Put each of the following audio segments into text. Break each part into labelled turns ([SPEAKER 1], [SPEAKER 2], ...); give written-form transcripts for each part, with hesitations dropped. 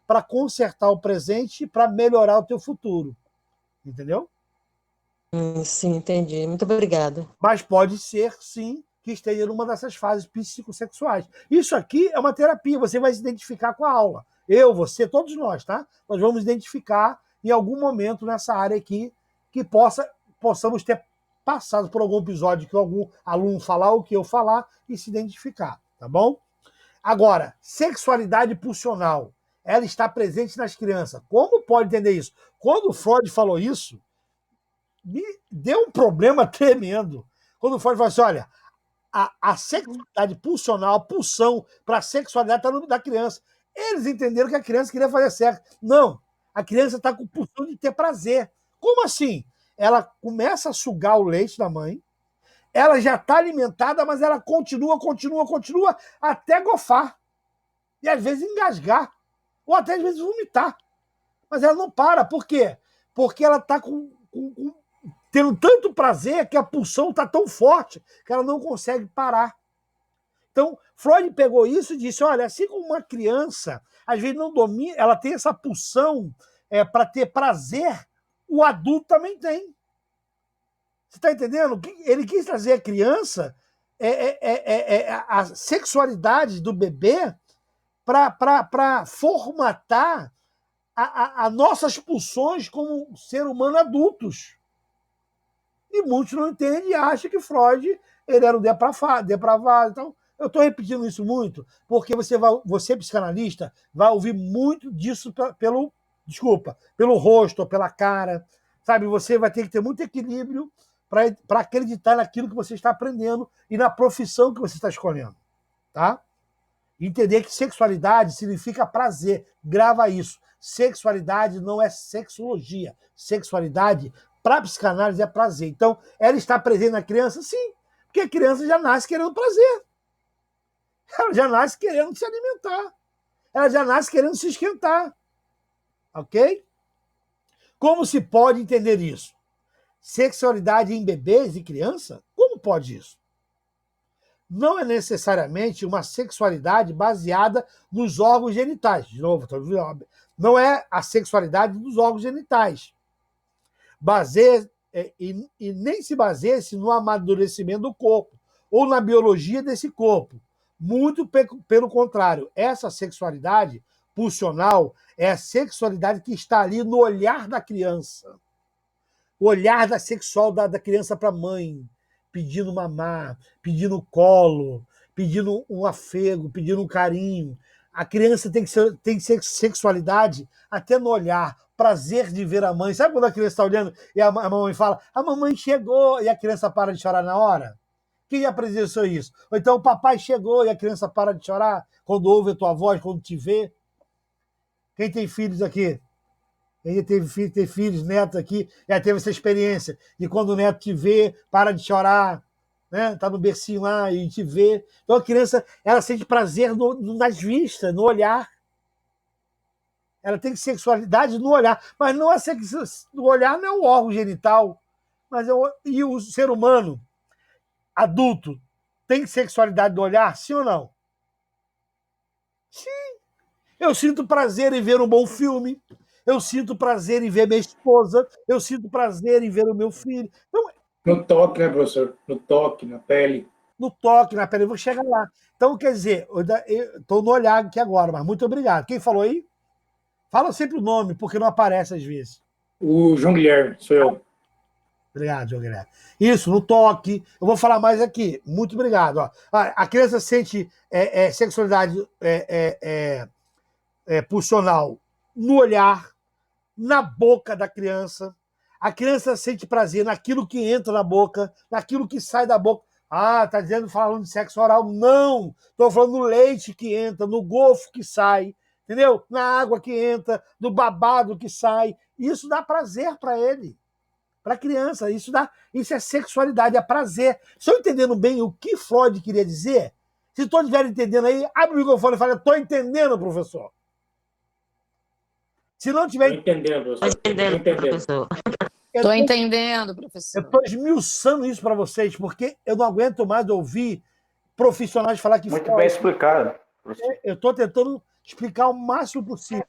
[SPEAKER 1] para consertar o presente e para melhorar o teu futuro. Entendeu?
[SPEAKER 2] Sim, entendi. Muito obrigada.
[SPEAKER 1] Mas pode ser, sim, que esteja numa dessas fases psicossexuais. Isso aqui é uma terapia, você vai se identificar com a aula. Eu, você, todos nós, tá? Nós vamos identificar em algum momento nessa área aqui que possamos ter passado por algum episódio que algum aluno falar ou que eu falar e se identificar, tá bom? Agora, sexualidade pulsional, ela está presente nas crianças. Como pode entender isso? Quando o Freud falou isso, me deu um problema tremendo. Quando o Freud falou assim, olha, a sexualidade pulsional, a pulsão para a sexualidade está no nome da criança. Eles entenderam que a criança queria fazer sexo. Não, a criança está com pulsão de ter prazer. Como assim? Ela começa a sugar o leite da mãe, ela já está alimentada, mas ela continua até gofar. E às vezes engasgar. Ou até às vezes vomitar. Mas ela não para. Por quê? Porque ela está tendo tanto prazer que a pulsão está tão forte que ela não consegue parar. Então, Freud pegou isso e disse, olha, assim como uma criança, às vezes não domina, ela tem essa pulsão para ter prazer, o adulto também tem. Você está entendendo? Ele quis trazer a criança, a sexualidade do bebê para formatar as nossas pulsões como ser humano adultos. E muitos não entendem e acham que Freud ele era um depravado. Então, eu estou repetindo isso muito, porque você, psicanalista, vai ouvir muito disso pelo rosto, ou pela cara. Sabe, você vai ter que ter muito equilíbrio para acreditar naquilo que você está aprendendo e na profissão que você está escolhendo. Tá? Entender que sexualidade significa prazer. Grava isso. Sexualidade não é sexologia. Sexualidade, para a psicanálise, é prazer. Então, ela está presente na criança? Sim. Porque a criança já nasce querendo prazer. Ela já nasce querendo se alimentar. Ela já nasce querendo se esquentar. Ok? Como se pode entender isso? Sexualidade em bebês e criança? Como pode isso? Não é necessariamente uma sexualidade baseada nos órgãos genitais. De novo, não é a sexualidade dos órgãos genitais. E nem se baseia-se no amadurecimento do corpo ou na biologia desse corpo. Muito pelo contrário, essa sexualidade pulsional é a sexualidade que está ali no olhar da criança. O olhar sexual da criança para a mãe, pedindo mamar, pedindo colo, pedindo um afego, pedindo um carinho. A criança tem que ser sexualidade até no olhar, prazer de ver a mãe. Sabe quando a criança está olhando e a mamãe fala, a mamãe chegou, e a criança para de chorar na hora? Quem já presenciou isso? Ou então o papai chegou e a criança para de chorar quando ouve a tua voz, quando te vê? Quem tem filhos aqui? Quem tem filhos, netos aqui, já teve essa experiência de quando o neto te vê, para de chorar, né? Tá no bercinho lá e te vê. Então a criança, ela sente prazer nas vistas, no olhar. Ela tem sexualidade no olhar, mas não o olhar não é o órgão genital, mas e o ser humano adulto tem sexualidade do olhar, sim ou não? Sim. Eu sinto prazer em ver um bom filme, eu sinto prazer em ver minha esposa, eu sinto prazer em ver o meu filho. Então,
[SPEAKER 3] no toque, né, professor? No toque, na pele.
[SPEAKER 1] No toque, na pele, eu vou chegar lá. Então, quer dizer, eu estou no olhar aqui agora, mas muito obrigado. Quem falou aí? Fala sempre o nome, porque não aparece às vezes.
[SPEAKER 3] O João Guilherme, sou eu.
[SPEAKER 1] Obrigado, João Guilherme. Isso, no toque. Eu vou falar mais aqui. Muito obrigado. Ó. A criança sente sexualidade pulsional no olhar, na boca da criança. A criança sente prazer naquilo que entra na boca, naquilo que sai da boca. Ah, tá falando de sexo oral. Não! Estou falando no leite que entra, no golfo que sai, entendeu? Na água que entra, no babado que sai. Isso dá prazer para ele, para a criança. Isso é sexualidade, é prazer. Estão entendendo bem o que Freud queria dizer? Se todos estiverem entendendo aí, abre o microfone e fala, estou entendendo, professor. Se não tiver...
[SPEAKER 3] Estou entendendo, professor. Estou entendendo,
[SPEAKER 4] professor. Estou entendendo, professor.
[SPEAKER 1] Eu estou esmiuçando isso para vocês, porque eu não aguento mais ouvir profissionais falar que...
[SPEAKER 5] Muito bem explicado, professor.
[SPEAKER 1] Eu estou tentando explicar o máximo possível.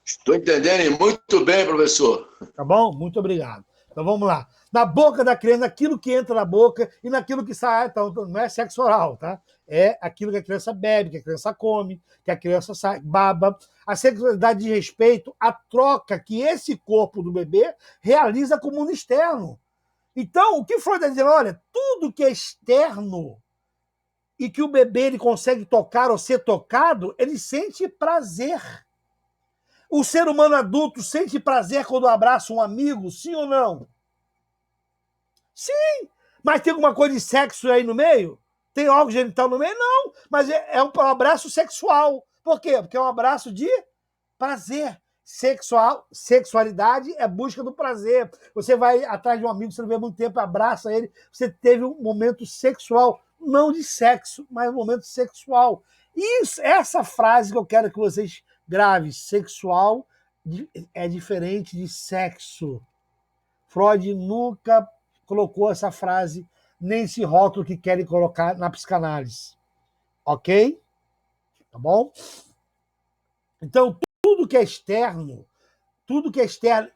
[SPEAKER 5] Estou entendendo muito bem, professor.
[SPEAKER 1] Tá bom? Muito obrigado. Então vamos lá. Na boca da criança, naquilo que entra na boca e naquilo que sai. Então, não é sexo oral, tá? É aquilo que a criança bebe, que a criança come, que a criança baba. A sexualidade de respeito, a troca que esse corpo do bebê realiza com o mundo externo. Então, o que Freud está dizendo? Olha, tudo que é externo e que o bebê ele consegue tocar ou ser tocado, ele sente prazer. O ser humano adulto sente prazer quando abraça um amigo, sim ou não? Sim! Mas tem alguma coisa de sexo aí no meio? Tem órgão genital no meio? Não! Mas é um abraço sexual. Por quê? Porque é um abraço de prazer. Sexualidade é busca do prazer. Você vai atrás de um amigo, você não vê há muito tempo, abraça ele, você teve um momento sexual, não de sexo, mas um momento sexual. Isso, essa frase que eu quero que vocês gravem, sexual é diferente de sexo. Freud nunca colocou essa frase, nem esse rótulo que querem colocar na psicanálise. Ok? Tá bom? Então, tudo que é externo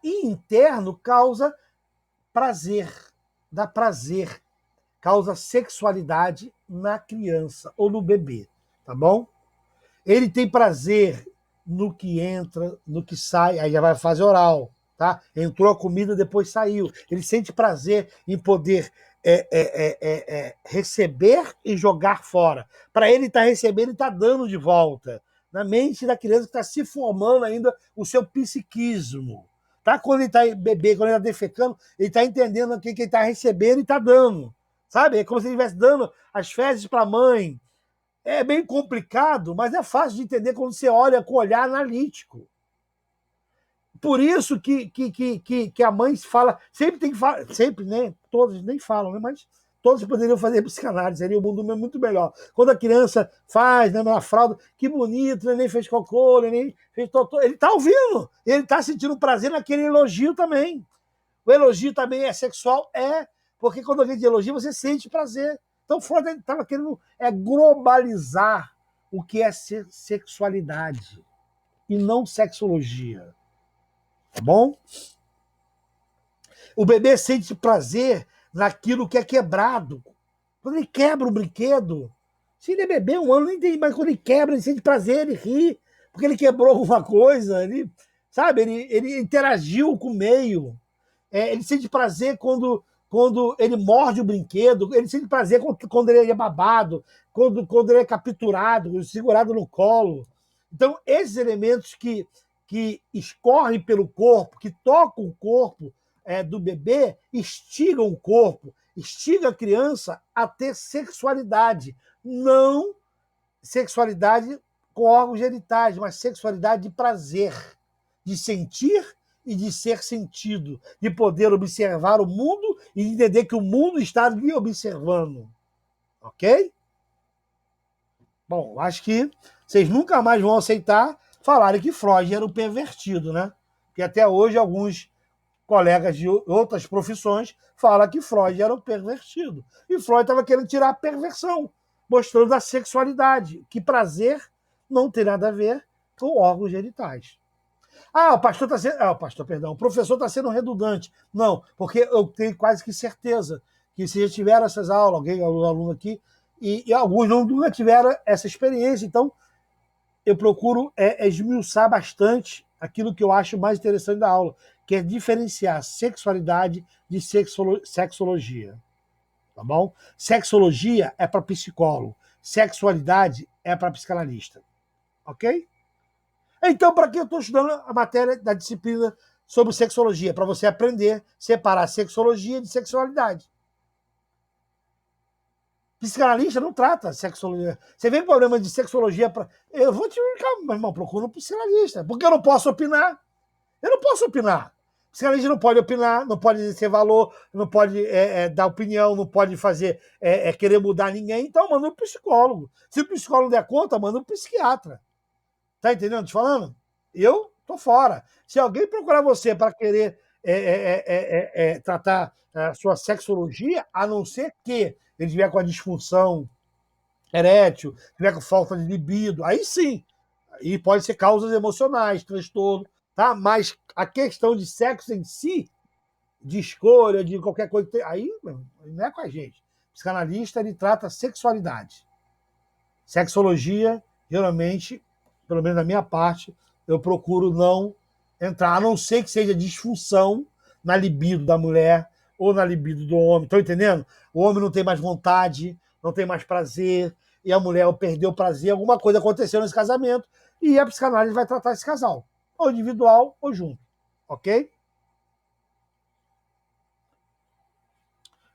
[SPEAKER 1] e interno causa prazer, dá prazer, causa sexualidade na criança ou no bebê, tá bom? Ele tem prazer no que entra, no que sai, aí já vai fazer oral, tá? Entrou a comida, depois saiu. Ele sente prazer em poder receber e jogar fora. Para ele estar recebendo e estar dando de volta. Na mente da criança que está se formando ainda o seu psiquismo. Tá? Quando ele está bebê, quando ele está defecando, ele está entendendo o que ele está recebendo e está dando. Sabe? É como se ele estivesse dando as fezes para a mãe. É bem complicado, mas é fácil de entender quando você olha com olhar analítico. Por isso que a mãe fala, sempre tem que falar, sempre, né? Todos nem falam, né? Mas todos poderiam fazer psicanálise, seria o mundo muito melhor. Quando a criança faz, né, na fralda, que bonito, ele nem fez cocô, ele nem fez totô, ele está ouvindo, ele está sentindo prazer naquele elogio também. O elogio também é sexual? É, porque quando alguém te elogia, você sente prazer. Então, Freud estava querendo globalizar o que é sexualidade e não sexologia. Tá bom? O bebê sente prazer naquilo que é quebrado. Quando ele quebra o brinquedo, se ele é bebê, um ano, nem tem, mas quando ele quebra, ele sente prazer, ele ri, porque ele quebrou alguma coisa, ele, sabe, ele interagiu com o meio. Ele sente prazer quando ele morde o brinquedo, ele sente prazer quando ele é babado, quando ele é capturado, segurado no colo. Então, esses elementos que escorrem pelo corpo, que tocam o corpo do bebê, instigam o corpo, instigam a criança a ter sexualidade. Não sexualidade com órgãos genitais, mas sexualidade de prazer, de sentir e de ser sentido, de poder observar o mundo e entender que o mundo está lhe observando. Ok? Bom, acho que vocês nunca mais vão aceitar falarem que Freud era um pervertido, né? Porque até hoje alguns colegas de outras profissões falam que Freud era um pervertido. E Freud estava querendo tirar a perversão, mostrando a sexualidade, que prazer não tem nada a ver com órgãos genitais. O pastor está sendo. O professor está sendo redundante. Não, porque eu tenho quase que certeza que se já tiveram essas aulas, alguém, aluno aqui, e alguns nunca tiveram essa experiência. Então, eu procuro esmiuçar bastante aquilo que eu acho mais interessante da aula, que é diferenciar sexualidade de sexologia. Tá bom? Sexologia é para psicólogo, sexualidade é para psicanalista. Ok? Então, para que eu estou estudando a matéria da disciplina sobre sexologia? Para você aprender a separar sexologia de sexualidade. Psicanalista não trata sexologia. Você vê problema de sexologia para. Eu vou te explicar, meu irmão, procura um psicanalista. Porque eu não posso opinar. Eu não posso opinar. Psicanalista não pode opinar, não pode dizer valor, não pode dar opinião, não pode fazer querer mudar ninguém. Então, manda um psicólogo. Se o psicólogo não der conta, manda um psiquiatra. Tá entendendo o que eu tô falando? Eu tô fora. Se alguém procurar você para querer tratar a sua sexologia, a não ser que ele tiver com a disfunção erétil, tiver com falta de libido, aí sim. E pode ser causas emocionais, transtorno. tá? Mas a questão de sexo em si, de escolha, de qualquer coisa, aí não é com a gente. O psicanalista, ele trata sexualidade. Sexologia, geralmente, pelo menos da minha parte, eu procuro não entrar, a não ser que seja disfunção na libido da mulher ou na libido do homem. Estão entendendo? O homem não tem mais vontade, não tem mais prazer, e a mulher perdeu o prazer, alguma coisa aconteceu nesse casamento, e a psicanálise vai tratar esse casal, ou individual ou junto. Ok?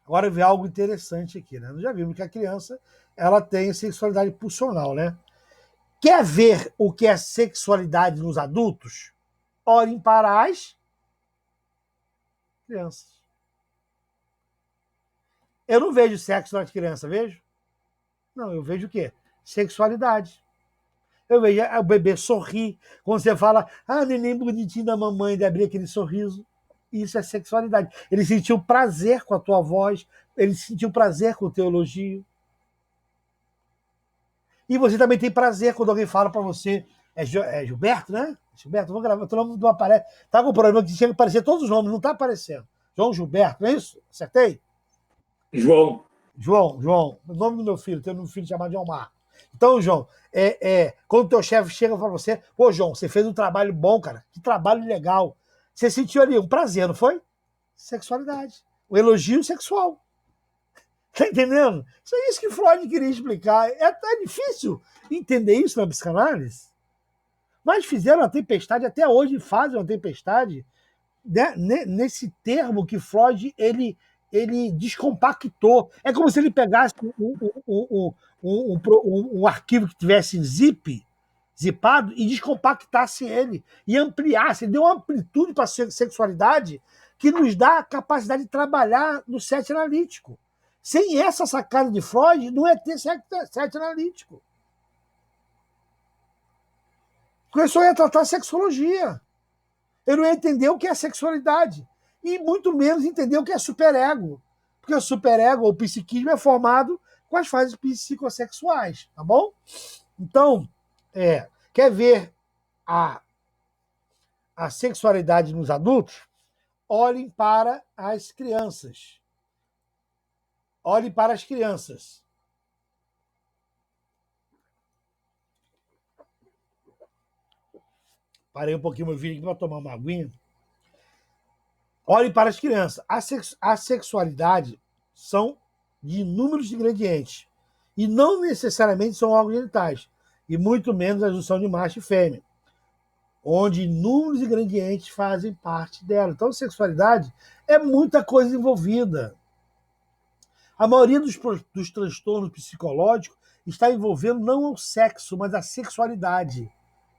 [SPEAKER 1] Agora vê algo interessante aqui, né? Nós já vimos que a criança ela tem sexualidade pulsional, né? Quer ver o que é sexualidade nos adultos? Olhem para as crianças. Eu não vejo sexo nas crianças, vejo? Não, eu vejo o quê? Sexualidade. Eu vejo o bebê sorrir. Quando você fala, neném bonitinho da mamãe, de abrir aquele sorriso. Isso é sexualidade. Ele sentiu prazer com a tua voz, ele sentiu prazer com o teu elogio. E você também tem prazer quando alguém fala para você, é Gilberto, né? Gilberto, vou gravar, teu nome não aparece. Tá com o problema que tinha que aparecer todos os nomes, não tá aparecendo. João Gilberto, não é isso? Acertei?
[SPEAKER 3] João.
[SPEAKER 1] João. O nome do meu filho, tem um filho chamado Omar. Então, João, quando o teu chefe chega para você, pô, João, você fez um trabalho bom, cara, que trabalho legal. Você sentiu ali um prazer, não foi? Sexualidade. O elogio sexual. Tá entendendo? Isso que Freud queria explicar. É até difícil entender isso na psicanálise. Mas fizeram uma tempestade, até hoje fazem uma tempestade, né, nesse termo que Freud ele descompactou. É como se ele pegasse um arquivo que tivesse zipado e descompactasse ele e ampliasse. Ele deu uma amplitude para a sexualidade que nos dá a capacidade de trabalhar no set analítico. Sem essa sacada de Freud, não é ter set analítico. Começou a tratar sexologia. Eu não ia entender o que é sexualidade. E muito menos entender o que é superego. Porque o superego, ou psiquismo, é formado com as fases psicossexuais. Tá bom? Então, quer ver a sexualidade nos adultos? Olhem para as crianças. Olhem para as crianças. Parei um pouquinho meu vídeo aqui para tomar uma aguinha. Olhem para as crianças. A sexualidade são de inúmeros ingredientes. E não necessariamente são órgãos genitais. E muito menos a junção de macho e fêmea. Onde inúmeros ingredientes fazem parte dela. Então, sexualidade é muita coisa envolvida. A maioria dos transtornos psicológicos está envolvendo não o sexo, mas a sexualidade.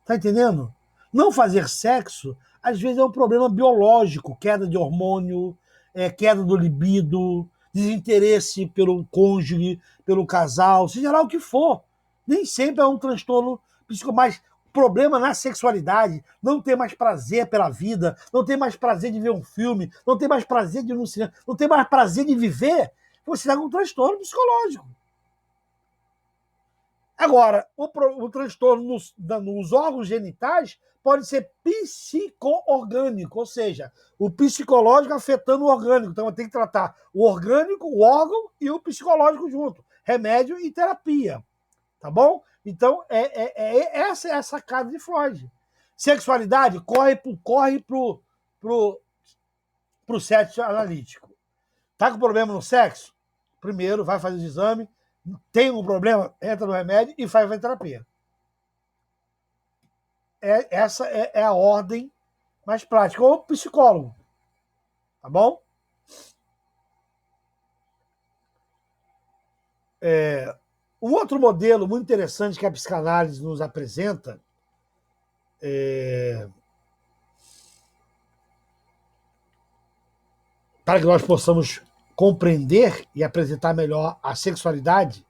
[SPEAKER 1] Tá entendendo? Não fazer sexo, às vezes, é um problema biológico, queda de hormônio, queda do libido, desinteresse pelo cônjuge, pelo casal, seja lá o que for. Nem sempre é um transtorno psicológico, mas problema na sexualidade, não ter mais prazer pela vida, não ter mais prazer de ver um filme, não ter mais prazer de ir no cinema, não ter mais prazer de viver, você está com um transtorno psicológico. Agora, o transtorno nos órgãos genitais pode ser psico-orgânico, ou seja, o psicológico afetando o orgânico. Então, tem que tratar o orgânico, o órgão e o psicológico junto. Remédio e terapia. Tá bom? Então, essa é a sacada de Freud. Sexualidade corre pro set analítico. Tá com problema no sexo? Primeiro, vai fazer o exame. Tem um problema? Entra no remédio e faz a terapia. Essa é a ordem mais prática. Ou psicólogo. Tá bom? Um outro modelo muito interessante que a psicanálise nos apresenta para que nós possamos compreender e apresentar melhor a sexualidade,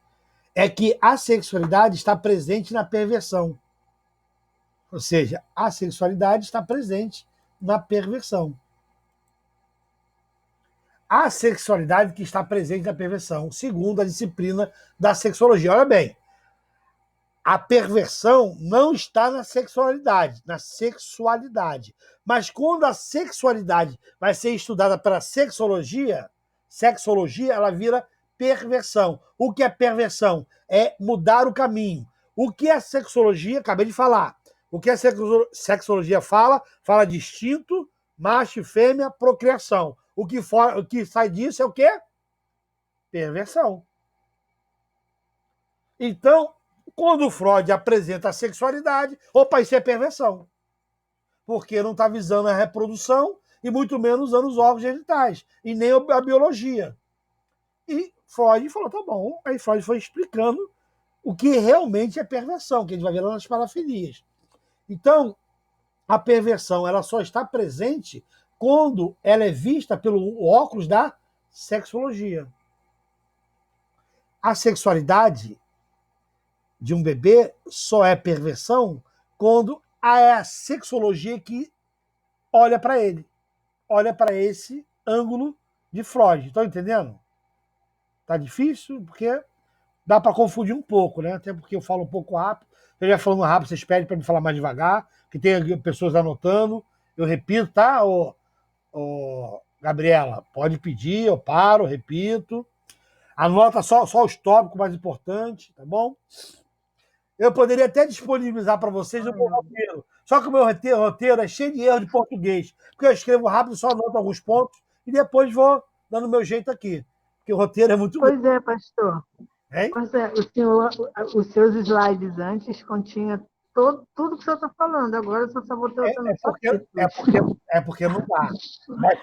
[SPEAKER 1] é que a sexualidade está presente na perversão. Ou seja, a sexualidade está presente na perversão. A sexualidade que está presente na perversão, segundo a disciplina da sexologia. Olha bem, A perversão não está na sexualidade, Mas quando a sexualidade vai ser estudada pela sexologia, ela vira perversão. O que é perversão? É mudar o caminho. O que a sexologia, acabei de falar, o que a sexologia fala de instinto, macho e fêmea, procriação. O que sai disso é o quê? Perversão. Então, quando o Freud apresenta a sexualidade, opa, isso é perversão. Porque não está visando a reprodução e muito menos usando os órgãos genitais, e nem a biologia. E Freud falou, tá bom. Aí Freud foi explicando o que realmente é perversão, que a gente vai ver lá nas parafilias. Então, a perversão ela só está presente quando ela é vista pelo óculos da sexologia. A sexualidade de um bebê só é perversão quando é a sexologia que olha para ele, olha para esse ângulo de Freud. Estão entendendo? Tá difícil? Porque dá para confundir um pouco, né? Até porque eu falo um pouco rápido. Eu já falando rápido, vocês pedem para me falar mais devagar, que tem pessoas anotando. Eu repito, tá, Gabriela? Pode pedir, eu paro, repito. Anota só os tópicos mais importantes, tá bom? Eu poderia até disponibilizar para vocês o meu roteiro. Só que o meu roteiro é cheio de erro de português. Porque eu escrevo rápido, só anoto alguns pontos e depois vou dando o meu jeito aqui. Porque o roteiro é muito
[SPEAKER 6] Pois é, pastor.
[SPEAKER 1] Hein?
[SPEAKER 6] Pois é, os seus slides antes continha tudo que o senhor está falando. Agora o senhor está botando
[SPEAKER 1] É porque não dá. Mas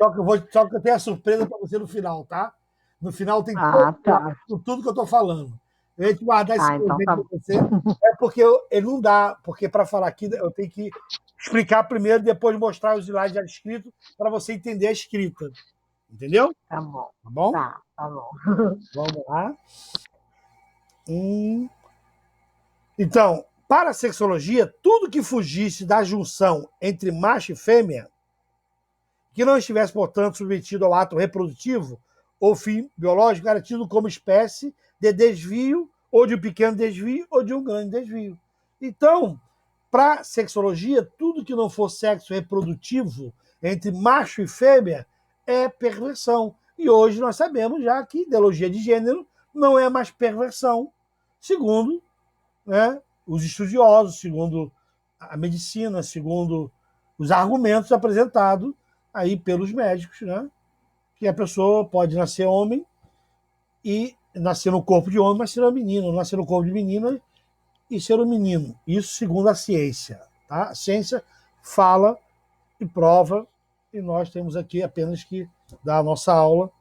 [SPEAKER 1] só que eu tenho a surpresa para você no final, tá? No final tem tudo que eu estou falando. Eu ia te guardar esse presente
[SPEAKER 6] então
[SPEAKER 1] para você. É porque ele não dá, porque para falar aqui eu tenho que explicar primeiro, depois mostrar os slides já escritos para você entender a escrita. Entendeu?
[SPEAKER 6] Tá bom.
[SPEAKER 1] Tá bom?
[SPEAKER 6] Tá bom.
[SPEAKER 1] Vamos lá. Então, para a sexologia, tudo que fugisse da junção entre macho e fêmea, que não estivesse, portanto, submetido ao ato reprodutivo ou fim biológico, era tido como espécie de desvio, ou de um pequeno desvio, ou de um grande desvio. Então, para a sexologia, tudo que não for sexo reprodutivo entre macho e fêmea é perversão. E hoje nós sabemos já que ideologia de gênero não é mais perversão, segundo, né, os estudiosos, segundo a medicina, segundo os argumentos apresentados aí pelos médicos, né, que a pessoa pode nascer homem e nascer no corpo de homem, mas ser um menino, nascer no corpo de menina e ser um menino. Isso segundo a ciência. Tá? A ciência fala e prova, e nós temos aqui apenas que dar a nossa aula.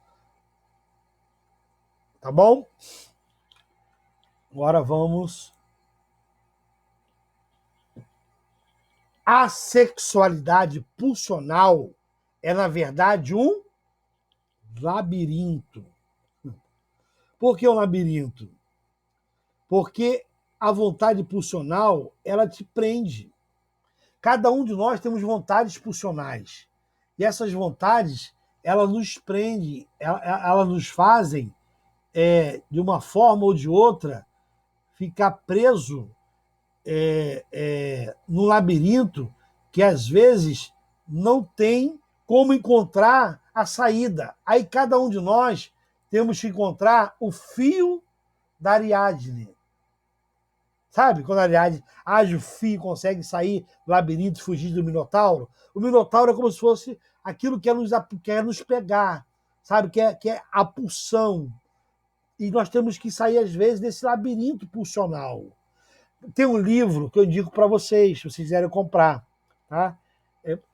[SPEAKER 1] Tá bom? Agora vamos. A sexualidade pulsional é, na verdade, um labirinto. Por que um labirinto? Porque a vontade pulsional, ela te prende. Cada um de nós temos vontades pulsionais. E essas vontades, elas nos prendem, elas nos fazem, de uma forma ou de outra, ficar preso num labirinto que, às vezes, não tem como encontrar a saída. Aí cada um de nós temos que encontrar o fio da Ariadne. Sabe? Quando a Ariadne age o fio, consegue sair do labirinto, fugir do Minotauro. O Minotauro é como se fosse aquilo que quer nos pegar, sabe? Que é a pulsão. E nós temos que sair, às vezes, desse labirinto pulsional. Tem um livro que eu indico para vocês, se vocês quiserem comprar. Tá?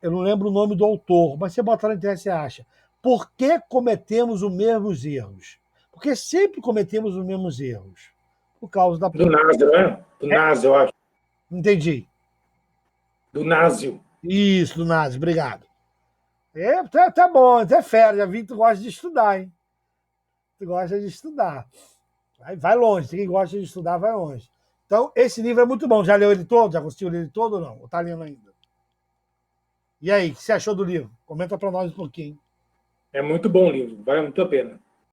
[SPEAKER 1] Eu não lembro o nome do autor, mas você bota na internet e você acha. Por que cometemos os mesmos erros? Porque sempre cometemos os mesmos erros. Por causa da...
[SPEAKER 3] Do Násio, né? Do Násio, eu acho.
[SPEAKER 1] Entendi.
[SPEAKER 3] Do Násio.
[SPEAKER 1] Isso, do Násio, obrigado. Tá bom, até fera, já vi que tu gosta de estudar, hein? Tu gosta de estudar. Vai longe, quem gosta de estudar vai longe. Então, esse livro é muito bom. Já leu ele todo? Já conseguiu ler ele todo ou não? Ou tá lendo ainda? E aí, o que você achou do livro? Comenta para nós um pouquinho.
[SPEAKER 3] É muito bom o livro, vale muito a pena.